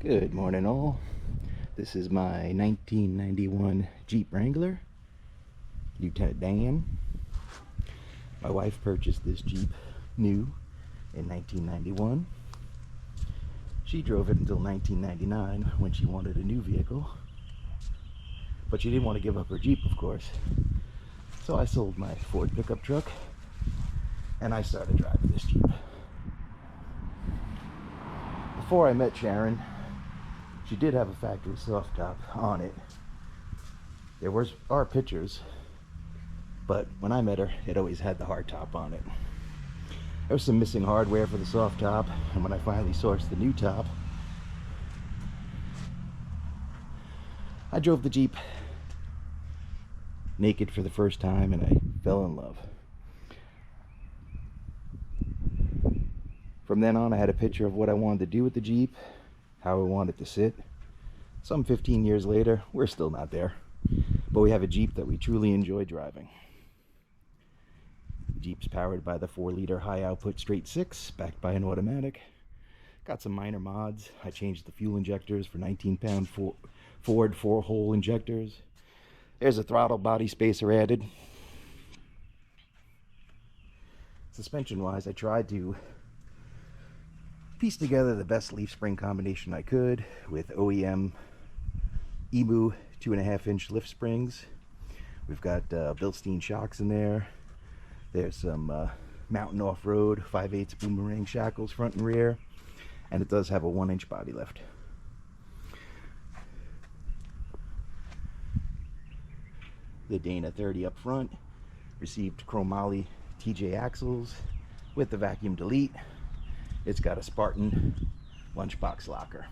Good morning all. This is my 1991 Jeep Wrangler, Lieutenant Dan. My wife purchased this Jeep new in 1991. She drove it until 1999 when she wanted a new vehicle. But she didn't want to give up her Jeep, of course. So I sold my Ford pickup truck and I started driving this Jeep. Before I met Sharon, she did have a factory soft top on it. There are pictures, but when I met her, it always had the hard top on it. There was some missing hardware for the soft top, and when I finally sourced the new top, I drove the Jeep naked for the first time and I fell in love. From then on, I had a picture of what I wanted to do with the Jeep, how I wanted to sit. Some 15 years later, we're still not there, but we have a Jeep that we truly enjoy driving. The Jeep's powered by the 4-liter high-output straight 6, backed by an automatic. Got some minor mods. I changed the fuel injectors for 19-pound Ford 4-hole injectors. There's a throttle body spacer added. Suspension-wise, I tried to piece together the best leaf spring combination I could with OEM EBU 2.5-inch lift springs. We've got Bilstein shocks in there. There's some mountain off-road 5/8 boomerang shackles front and rear, and it does have a 1-inch body lift. The Dana 30 up front received chromoly TJ axles with the vacuum delete. It's got a Spartan lunchbox locker.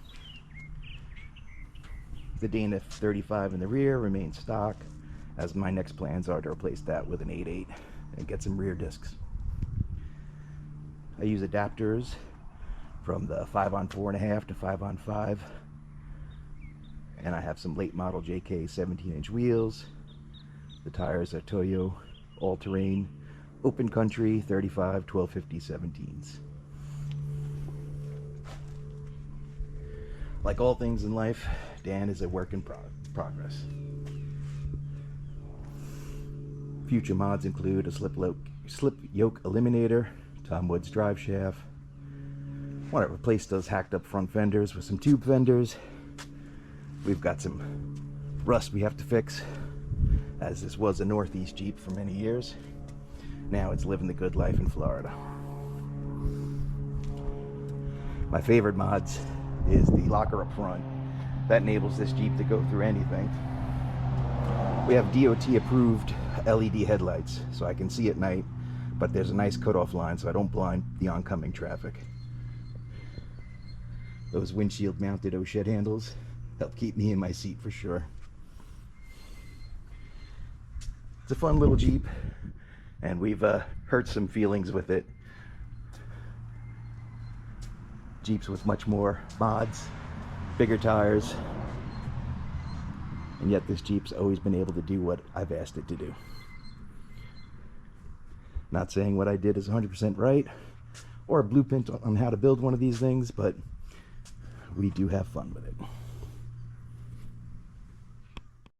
The Dana 35 in the rear remains stock, as my next plans are to replace that with an 8.8 and get some rear discs. I use adapters from the 5-on-4.5 to 5-on-5, and I have some late model JK 17-inch wheels. The tires are Toyo all-terrain open country 35 1250 17s. Like all things in life, Dan is a work in progress. Future mods include a slip yoke eliminator, Tom Woods drive shaft. Want to replace those hacked up front fenders with some tube fenders. We've got some rust we have to fix, as this was a Northeast Jeep for many years. Now it's living the good life in Florida. My favorite mods is the locker up front. That enables this Jeep to go through anything. We have DOT approved LED headlights, so I can see at night, but there's a nice cutoff line so I don't blind the oncoming traffic. Those windshield mounted O-shed handles help keep me in my seat for sure. It's a fun little Jeep, and we've hurt some feelings with it. Jeeps with much more mods, bigger tires, and yet this Jeep's always been able to do what I've asked it to do. Not saying what I did is 100% right, or a blueprint on how to build one of these things, but we do have fun with it.